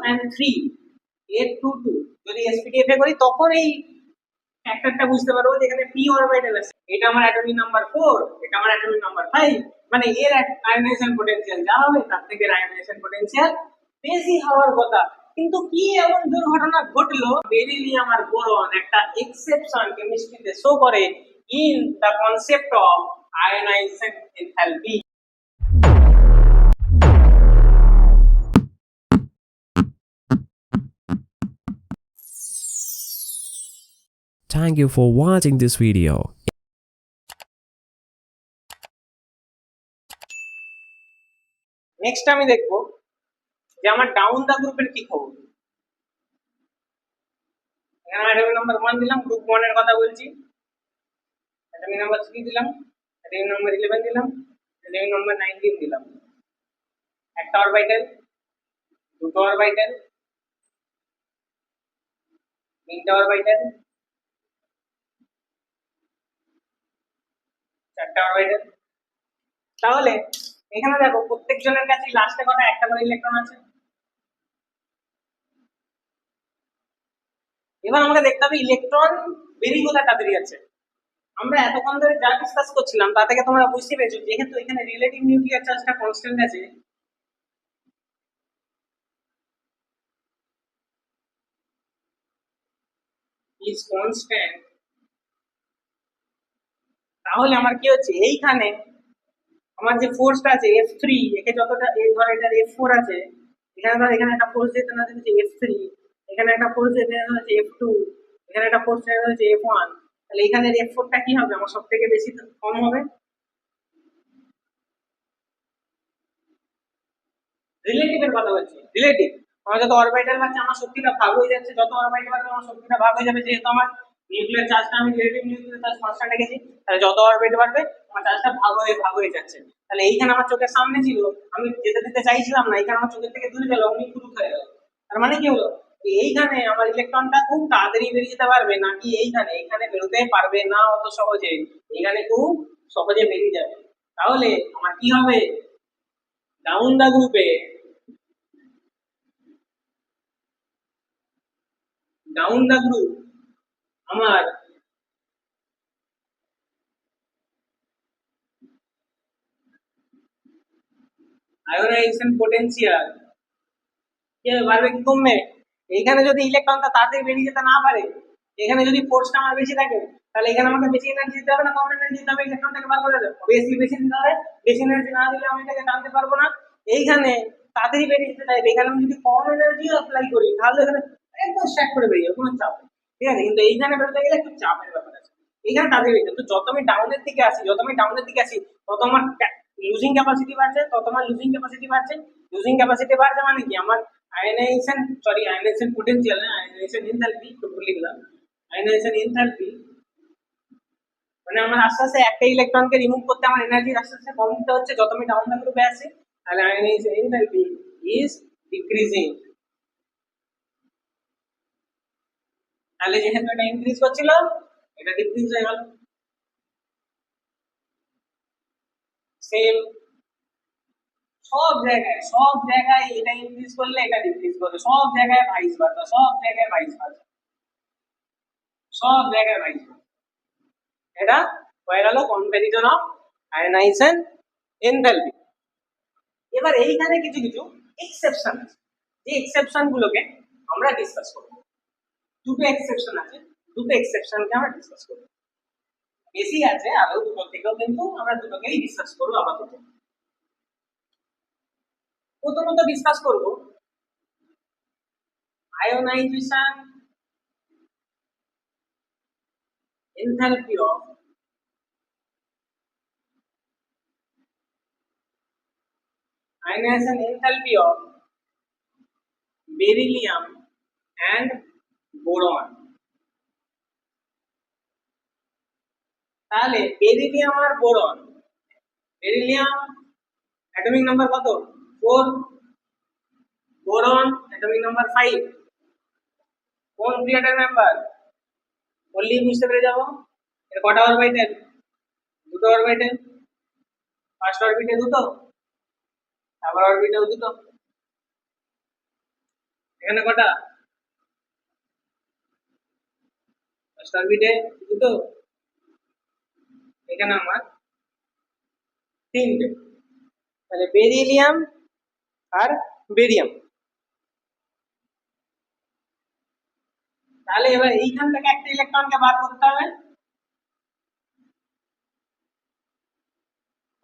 and 3 822 যদি sp2 fa করি তখন এই ফ্যাক্টরটা বুঝতে পারবো যে এখানে p অরবিটাল আছে। এটা আমার অ্যাটমিক নাম্বার 4, এটা আমার অ্যাটমিক নাম্বার 5, মানে এর আয়নাইজেশন পটেনশিয়াল যা হবে তার থেকে আয়নাইজেশন পটেনশিয়াল বেশি হওয়ার কথা। কিন্তু কি এমন দুর্ঘটনা ঘটলো, বেরিলিয়াম আর বোরন একটা এক্সেপশন কেমিস্ট্রিতে শো করে in the concept of ionisation enthalpy. Thank you for watching this video. Next আমি দেখবো যে আমার ডাউন দা গ্রুপের কি খবর। এখানে অ্যাটমিক নাম্বার 1 দিলাম, গ্রুপ 1 এর কথা বলছি। অ্যাটমিক নাম্বার 3 দিলাম, অ্যাটমিক নাম্বার 11 দিলাম, অ্যাটমিক নাম্বার 19 দিলাম। একটা অরবিটাল, দুটো অরবিটাল, তিনটা অরবিটাল, চারটা অরবিটাল। তাহলে এখানে দেখো প্রত্যেকজনের কাছে লাস্টে কটা একটা করে ইলেকট্রন আছে। এবার আমাকে দেখতে হবে ইলেকট্রন বেরিয়ে কোথায় তাড়াতাড়ি আছে। আমরা এতক্ষণ ধরে যা ডিসকাস করছিলাম তা থেকে তোমরা বুঝতে পেরেছো যেহেতু এখানে রিলেটিভ নিউক্লিয়ার চার্জটা কনস্ট্যান্ট আছে, ইজ কনস্ট্যান্ট, তাহলে আমার কি হচ্ছে এইখানে আমার যে ফোর্সটা আছে F3, একে যতটা ধর এটা F4 আছে, এখানে ধর এখানে একটা ফোর্স যেতে না হচ্ছে F3, এখানে একটা ফোর্স যেতে না হচ্ছে F2, এখানে একটা ফোর্স যেতে হচ্ছে F1, তাহলে এখানে F4টা কি হবে আমার সবথেকে বেশি কম হবে। রিলেটিভের কথা বলছি, রিলেটিভ আমার যত অরবিটাল আছে আমার শক্তিটা ভাগ হয়ে যাচ্ছে, যত অরবিটাল আছে আমার শক্তিটা ভাগ হয়ে যাবে, যেহেতু আমার নিউক্লিয়ার চার্জটা আমি রিলেটিভ নিউক্লিয়ার চার্জ কনস্ট্যান্ট রেখেছি, তাহলে যত অরবিট বাড়বে আমার চার্জটা ভাগ হয়ে যাচ্ছে। তাহলে এইখানে আমার চোখের সামনে ছিল, আমি যেতে দিতে চাইছিলাম না, এইখানে আমার চোখের থেকে দূরে গেল, অনেক দূর হয়ে গেল। তার মানে কি হলো, এইখানে আমার ইলেকট্রনটা খুব তাড়াতাড়ি বেরিয়ে যেতে পারবে, নাকি এইখানে বেরোতে পারবে না অত সহজে, এইখানে খুব সহজে বেরিয়ে যাবে। তাহলে আমার কি হবে, ডাউন দা গ্রুপে আমার আয়োনাইজেশন পোটেনশিয়াল কি বাড়বে কি কমবে। এইখানে যদি ইলেকট্রনটা তাড়াতাড়ি বেরিয়ে যেতে না পারে, এখানে যদি ফোর্সটা আমার বেশি থাকে, তাহলে এখানে আমাকে বেশি এনার্জি দিতে হবে না কম এনার্জি দিতে হবে ইলেকট্রনটাকে বার করে দেবে। বেশি দিতে হবে, বেশি এনার্জি না দিলে আমি এটাকে টানতে পারবো না। এইখানে তাড়াতাড়ি বেরিয়ে যেতে চাইবে, এখানে আমি যদি কম এনার্জি অ্যাপ্লাই করি তাহলে এখানে একদম স্ট্যাক করে বেরিয়ে যাবে, কোনো চাপ নেই, ঠিক আছে। কিন্তু এইখানে বেরোতে গেলে একটু চাপের ব্যাপার আছে, এইখানে তাড়াতাড়ি বেরিয়ে যাবে। তো যত আমি ডাউনের দিকে আসি তত আমার লুজিং ক্যাপাসিটি বাড়ছে, লুজিং ক্যাপাসিটি বাড়ছে মানে কি আমার আয়নাইজেশন পোটেনশিয়াল না, আয়নাইজেশন এনথালপি তো ভুলে গেলাম। আয়নাইজেশন এনথালপি মানে আমার আস্তে আস্তে একটা ইলেকট্রনকে রিমুভ করতে আমার এনার্জি আস্তে আস্তে কম দিতে হচ্ছে যত আমি ডাউন দা গ্রুপে আসি, তাহলে আয়নাইজেশন এনথালপি ইজ ডিক্রিজিং। তাহলে যেহেতু এটা ইনক্রিজ করছিল, এটা ডিক্রিজ হয়ে গেল। সেম সব জায়গায় এটা ইনক্রিজ করলে এটা ডিক্রিজ করবে, সব জায়গায় ভাইস ভার্সা, এটা হয়ে গেল কম্পারিজন অফ আয়নাইজেশন এনথালপি। এবার এইখানে কিছু এক্সেপশন আছে, যে এক্সেপশন গুলোকে আমরা ডিসকাস করব। দুটো এক্সেপশন আছে, দুটো এক্সেপশনকে আমরা ডিসকাস করব। বেশি আছে আরো দুটো থেকেও, কিন্তু আমরা দুটোকেই ডিসকাস করব আপাতত। প্রথমত ডিসকাস করব ionisation enthalpy of beryllium and boron। তাহলে বেরিলিয়াম আর বোরন, বেরিলিয়াম অ্যাটমিক নাম্বার কত 4, বোরন অ্যাটমিক নাম্বার 5, কোন পিরিয়ডের মেম্বার বললি বুঝতে পেরে যাবো। এর কটা অরবিটাল, দুটো অরবিটাল, ফার্স্ট অরবিটে দুটো, আবার অরবিটেও দুটো। এখানে কটা? ফার্স্ট অরবিটে দুটো, এখানে আমার তিনটে। তাহলে বেরিলিয়াম আর বেরিয়াম। তাহলে এবার এইখান থেকে একটা ইলেকট্রনকে বার করতে হবে,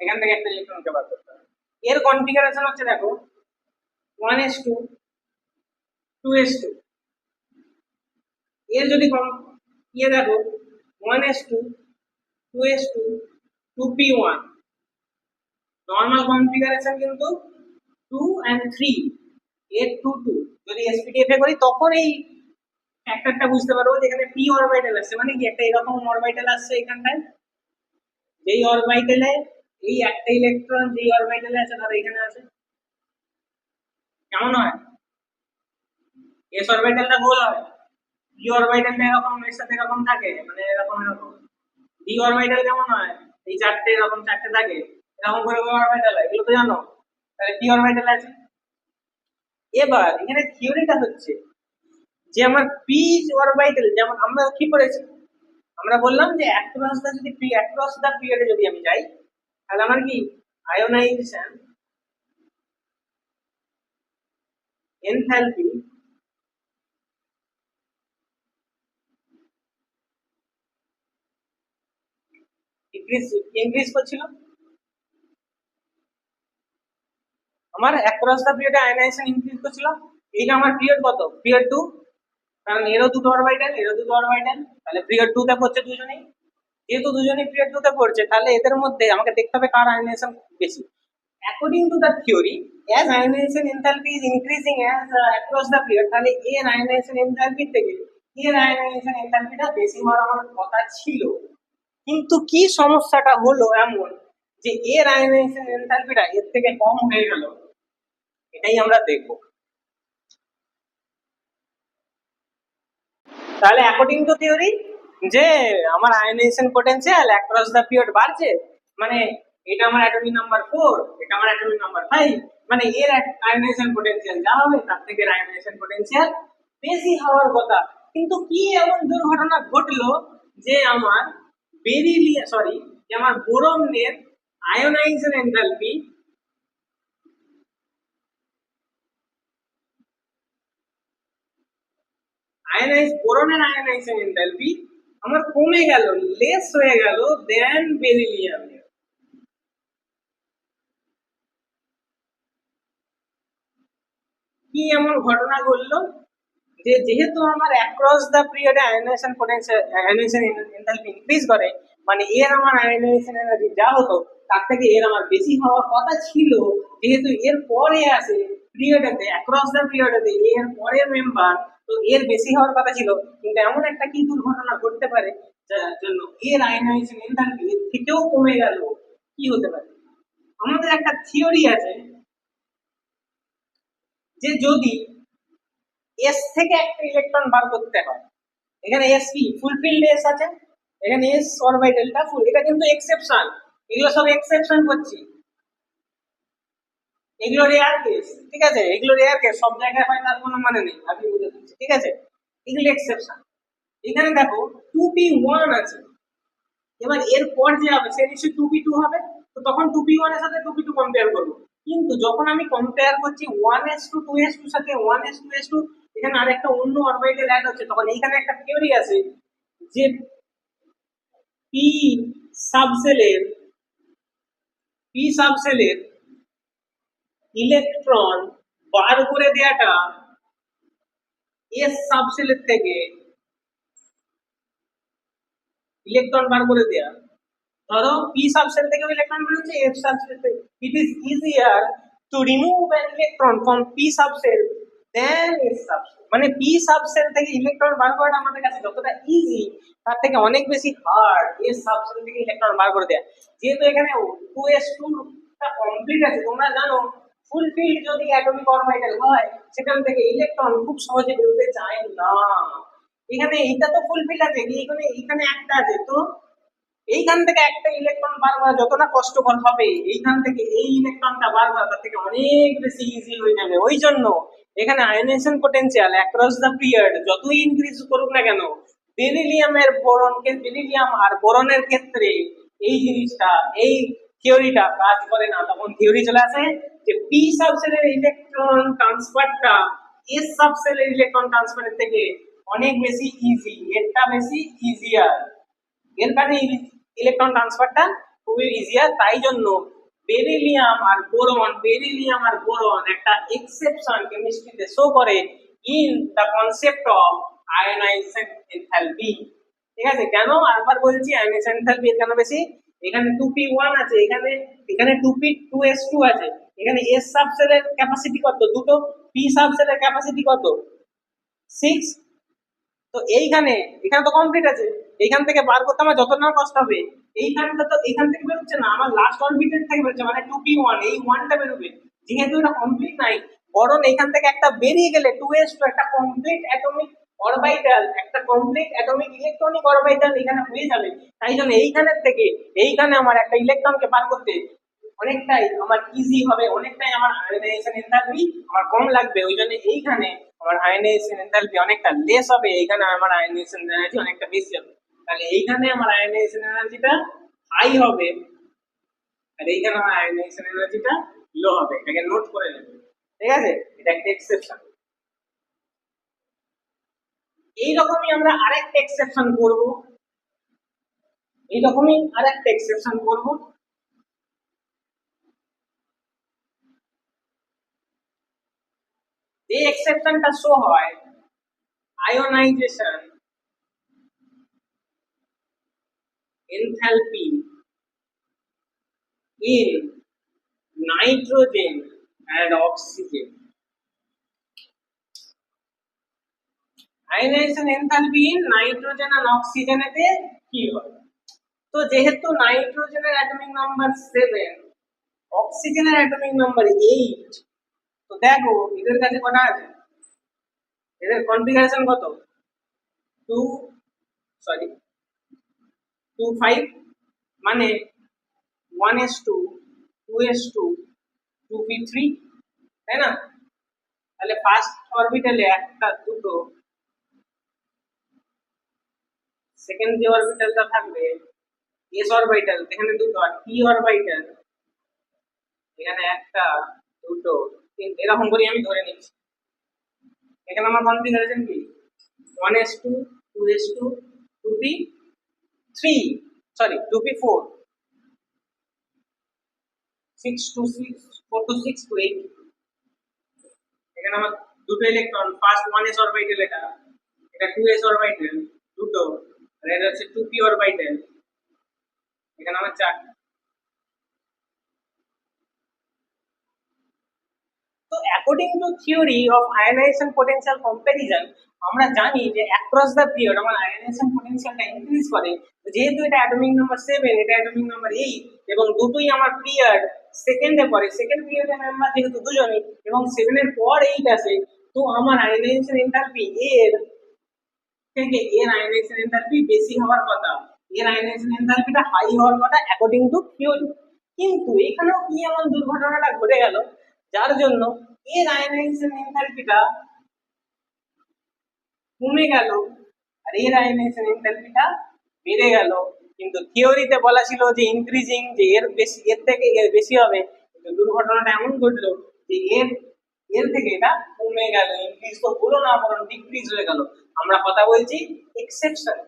এখান থেকে একটা ইলেকট্রনকে বার করতে হবে। এর কনফিগারেশন হচ্ছে দেখো 1s2 2s2। এর যদি ইয়ে দেখো 1s2 2s2 2p1, normal configuration কিন্তু 2 and 3 এর 2 2। যদি sp.df করি তখন এই ফ্যাক্টরটা বুঝতে পারবো যে এখানে p অরবিটাল আসছে, মানে কি একটা এরকম অরবিটাল আসছে এখানটায়, যেই অরবিটালে এই একটা ইলেকট্রন যেই অরবিটালে আছে ধরো এখানে আছে, কেমন হয়? s অরবিটালটা গোল হয়, p অরবিটালটা এরকম এর সাথে এরকম থাকে, মানে এরকম এরকম। d অরবিটাল কেমন হয়? এই চারটে এরকম চারটে থাকে, এরকম করে অরবিটাল হয়, এগুলো তো জানো। তাহলে p অরবিটাল আছে। এবার এখানে থিওরিটা হচ্ছে যে আমার পি অরবিটাল, যেমন আমরা কি করেছি, আমরা বললাম যে অ্যাক্রস দা যদি অ্যাক্রস দা পিরিয়ডে যদি আমি যাই, তাহলে আমার কি আয়োনাইজেশন এনথালপি ইনক্রিজ করছিল। আমার অ্যাক্রস দা পিরিয়ডে আয়োনাইজেশন ইনক্রিজ করছিল। এইটা আমার পিরিয়ড কত? পিরিয়ড 2, কারণ এরও দুটো অরবিটাল এরও দুটো অরবিটাল, তাহলে পিরিয়ড 2 তে পড়ছে দুজনেই। যেহেতু দুজনেই পিরিয়ড 2 তে পড়ছে, তাহলে এদের মধ্যে আমাকে দেখতে হবে কার আয়োনাইজেশন বেশি। According to the theory, as ionization enthalpy is increasing as across the period, তাহলে এর ionization enthalpy থেকে এর ionization enthalpyটা বেশি হওয়ার আমার কথা ছিল। কিন্তু কি সমস্যাটা হলো এমন যে এর ionization enthalpyটা এর থেকে কম হয়ে গেল, এটাই আমরা দেখব। তাহলে অ্যাকর্ডিং টু থিওরি যে আমার ionisation potential across the period বাড়ছে, মানে এটা আমার অ্যাটমিক নাম্বার 4, এটা আমার অ্যাটমিক নাম্বার 5, মানে এর আয়োনাইজেশন পোটেনশিয়াল যা হবে তার থেকে আয়োনাইজেশন পোটেনশিয়াল বেশি হওয়ার কথা। কিন্তু কি এমন দুর্ঘটনা ঘটলো যে আমার যে আমার বোরনের আয়োনাইজেশন এনথালপি বোরনের আয়োনাইজেশন এনথালপি আমার কমে গেল, লেস হয়ে গেল দেন বেরিলিয়াম। কি এমন ঘটনা ঘটলো যে যেহেতু আমার অ্যাক্রস দা পিরিয়ডে ionisation potential ionisation enthalpy increase করে, মানে এর আমার আয়োনাইজেশন এনার্জি যা হতো তার থেকে এর আমার বেশি হওয়ার কথা ছিল। যেহেতু এর পরে আসে পিরিয়ডেতে অ্যাক্রস দা পিরিয়ডেতে এর পরের মেম্বার, তো এর বেশি হওয়ার কথা ছিল। কিন্তু এমন একটা কি দুর্ঘটনা ঘটতে পারে যার জন্য এর আয়োনাইজেশন এনথালপি এর থেকেও কমে গেল? কি হতে পারে? আমাদের একটা থিওরি আছে যে যদি এস থেকে একটা ইলেকট্রন বার করতে হয়, এখানে এস কি ফুলফিলড এস আছে, এখানে এস অরবিটালটা ফুল, এটা কিন্তু এক্সেপশন, এগুলো সব এক্সেপশন করছি, এগুলো রেয়ার কেস, ঠিক আছে, এগুলো রেয়ার কেস, সব জায়গায় হয় তার কোনো মানে নেই, আমি বুঝে দিচ্ছি, ঠিক আছে, এগুলো এক্সেপশন। এখানে দেখো 2p1 আছে, এবার এর পর যে হবে সে নিশ্চয়ই 2p2 হবে, তো তখন 2p1 এর সাথে 2p2 কম্পেয়ার করব। কিন্তু যখন আমি কম্পেয়ার করছি 1s2 2s2 এর সাথে 1s2s2, এখানে আরেকটা অন্য অরবিটাল অ্যাড হচ্ছে, তখন এইখানে একটা থিওরি আছে যে পি সাবসেলের ইলেকট্রন বার করে দেওয়াটা এস সাবসেলের থেকে ইলেকট্রন বার করে দেয়া, ধরো পি সাবসেল থেকে ইলেকট্রন বেরোচ্ছে এফ সাবসেল থেকে, it is easier to remove an electron from p subshell than s subshell. মানে পি সাবসেল থেকে ইলেকট্রন বার করাটা আমাদের কাছে যতটা ইজি, তার থেকে অনেক বেশি হার্ড এস সাবসেল থেকে ইলেকট্রন বার করে দেয়া। যেহেতু এখানে 2s2 টা কমপ্লিট আছে, তোমরা জানো ফুলফিলড যদি অ্যাটমিক অরবিটাল হয় সেখান থেকে ইলেকট্রন খুব সহজে বেরোতে চায় না। এখানে এইটা তো ফুলফিল আছে, এখানে একটা আছে, তো এইখান থেকে একটা ইলেকট্রন বার করা যতটা কষ্টকর হবে, এইখান থেকে এই ইলেকট্রনটা বার করা তার থেকে অনেক বেশি ইজি হয়ে যাবে। ওই জন্য এখানে ionisation potential across the period যতই ইনক্রিজ করুক না কেন, বেরিলিয়াম আর বোরনের ক্ষেত্রে এই জিনিসটা, এই থিওরিটা কাজ করে না। তখন থিওরি চলে আসে যে পি সাবসেলের ইলেকট্রন ট্রান্সফারটা এস সাবসেলের ইলেকট্রন ট্রান্সফারের থেকে অনেক বেশি ইজি, এটা বেশি ইজিয়ার। এর কারণে ইলেকট্রন ট্রান্সফারটা খুবই ইজিয়ার। তাই জন্য বেরিলিয়াম আর বোরন একটা এক্সেপশন কেমিস্ট্রিতে শো করে in the concept of ionisation enthalpy. ঠিক আছে, কেন আবার বলছি আয়নাইজেশন এনথালপি এর কেন বেশি? এখানে 2p1 আছে, এখানে এখানে 2p2s2 আছে, এখানে s সাবসেলের ক্যাপাসিটি কত? দুটো। p সাবসেলের ক্যাপাসিটি কত? 6। তো এইখানে এখানে তো কমপ্লিট আছে, এইখান থেকে বার করতে আমার যত না কষ্ট হবে, এইখানটা তো এইখান থেকে বেরোচ্ছে না, আমার লাস্ট অরবিটের থেকে বেরোচ্ছে, মানে 2p1, এই 1টা বেরোবে। যেহেতু এটা কমপ্লিট নাই, বরং এখান থেকে একটা বেরিয়ে গেলে 2s2 একটা কমপ্লিট অ্যাটমিক অরবিটাল, একটা কমপ্লিট অ্যাটমিক ইলেকট্রনিক অরবিটাল এখানে হয়ে যাবে। তাই জন্য এইখানের থেকে এইখানে আমার একটা ইলেকট্রনকে বার করতে অনেকটাই আমার ইজি হবে, অনেকটাই আমার আয়নাইজেশন এনথালপি আমার কম লাগবে। ওই জন্য এইখানে আমার আয়নাইজেশন এনথালপি অনেকটা লেস হবে, এইখানে আমার আয়নাইজেশন এনার্জি অনেকটা বেশি হবে। তাহলে এইখানে আমার আয়নাইজেশন এনার্জিটা হাই হবে, আর এইখানে আমার আয়নাইজেশন এনার্জিটা লো হবে। এটাকে নোট করে নেবে, ঠিক আছে? এটা একটা এক্সেপশন। এইরকমই আমরা আরেকটা এক্সেপশন করব, এইরকমই আরেকটা এক্সেপশন করব। যে এক্সেপশনটা শো হয় ionisation enthalpy in nitrogen and oxygen. Ionization enthalpy in nitrogen and oxygen এতে কি হয়? তো যেহেতু নাইট্রোজেনের অ্যাটমিক নাম্বার 7, অক্সিজেনের অ্যাটমিক নাম্বার 8, তো দেখো এদের কাছে কটা আছে? এদের কনফিগারেশন কত? 2 সরি 2 5, মানে 1s2 2s2 2p3, তাই না? তাহলে ফার্স্ট অরবিটালে একটা দুটো, সেকেন্ড যে অরবিটালটা থাকবে এস অরবিটাল, এখানে দুটো, আর পি অরবিটাল এখানে একটা দুটো এরকম করে আমি ধরে নিচ্ছি। এখানে আমার কনফিগারেশন কি? 1s2 2s2 2p3, sorry 2p4 6 to 6 4 to 6 to 8। এখানে আমার দুটো ইলেকট্রন, ফার্স্ট 1s অরবিটাল, এটা 2s অরবিটাল দুটো, আর এটা হচ্ছে 2p অরবিটাল, এখানে আমার 4। তো according to theory of ionisation potential comparison, আমরা জানি যে অ্যাক্রস দ্য পিরিয়ড আমার আয়নাইজেশন পোটেনশিয়ালটা ইনক্রিজ করে। যেহেতু এটা অ্যাটমিক নাম্বার 7, এটা অ্যাটমিক নাম্বার 8, এবং দুটোই আমার পিরিয়ড সেকেন্ডে পড়ে, সেকেন্ড পিরিয়ডের মেম্বার যেহেতু দুজনই, এবং 7 এর পর 8 আসে, তো আমার আয়নাইজেশন এনথালপি এর থেকে এর আয়নাইজেশন এনথালপি বেশি হওয়ার কথা, এর আয়নাইজেশন এনথালপিটা হাই হওয়ার কথা অ্যাকর্ডিং টু থিওরি। কিন্তু এখানেও কি এমন দুর্ঘটনাটা ঘটে গেল যার জন্য এর আয়নাইজেশন এনথালপিটা কমে গেল আর এর আয়নাইজেশন এনথালপিটা বেড়ে গেল। কিন্তু থিওরিতে বলা ছিল যে ইনক্রিজিং, যে এর বেশি, এর থেকে এর বেশি হবে, কিন্তু দুর্ঘটনাটা এমন ঘটলো যে এর এর থেকে এটা কমে গেল। ইনক্রিজ তো হলো না, বরং ডিক্রিজ হয়ে গেল। আমরা কথা বলছি এক্সেপশন,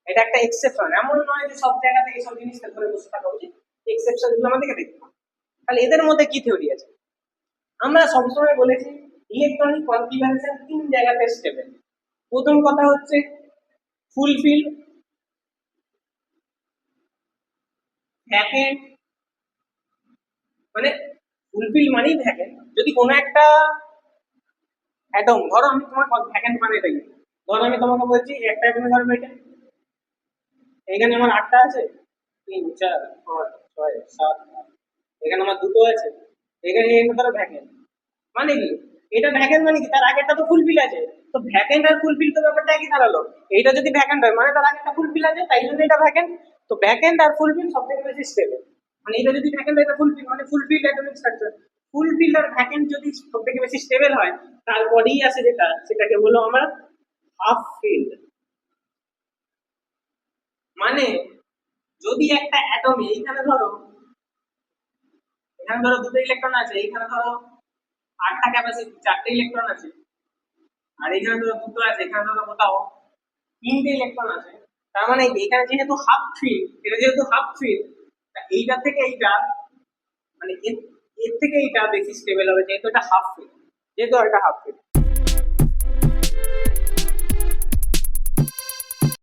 এটা একটা এক্সেপশন, এমন নয় যে সব জায়গা থেকে সব জিনিসটা ধরে বসে থাকা উচিত। এক্সেপশন গুলো আমাদেরকে দেখতে হবে। তাহলে এদের মধ্যে কি থিওরি আছে? আমরা সবসময় বলেছি ইলেকট্রনিক কনফিগারেশন 3 জায়গাতে স্টেবল। প্রথম কথা হচ্ছে ফুলফিল, ভ্যাকেন্ট, মানে ফুলফিল মানেই ভ্যাকেন্ট। যদি কোনো একটা অ্যাটম, ধরো আমি তোমার ভ্যাকেন্ট মানে এটাই, ধরো আমি তোমাকে বলছি একটা অ্যাটমিক অরবিটাল, এখানে আমার 8টা আছে, 3 4 5 6 7 8, এখানে আমার দুটো আছে, এখানে ধরো ভ্যাকেন্ট। মানে কি এটা ভ্যাকেন্ট, মানে কি তার আগেরটা তো ফুলফিল আছে। তো ভ্যাকেন্ট আর ফুলফিল তো ব্যাপারটা একই দাঁড়ালো। এইটা যদি ভ্যাকেন্ট হয় মানে তার আগেরটা ফুলফিল আছে, তাই জন্য এটা ভ্যাকেন্ট। তো ভ্যাকেন্ট আর ফুলফিল সব থেকে বেশি স্টেবল। মানে এটা যদি ভ্যাকেন্ট এটা ফুলফিল, মানে ফুলফিল অ্যাটমিক স্ট্রাকচার, ফুলফিল আর ভ্যাকেন্ট যদি সব থেকে বেশি স্টেবল হয়, তারপরেই আছে যেটা, সেটাকে বলো আমরা হাফ ফিল্ড। মানে যদি একটা অ্যাটমে এখানে ধরো দুটো ইলেকট্রন আছে, এখানে ধরো 8টা ক্যাপাসিটি, 4টে ইলেকট্রন আছে, আর এখানে ধরো দুটো আছে, এখানে ধরো কোথাও 3টে ইলেকট্রন আছে। তার মানে এখানে যেহেতু হাফ ফিল্ড, এটা যেহেতু হাফ ফিল্ড, এইটার থেকে এইটা, মানে এর থেকে এইটা বেশি স্টেবল হবে, যেহেতু এটা হাফ ফিল্ড, যেহেতু এটা হাফ ফিল্ড।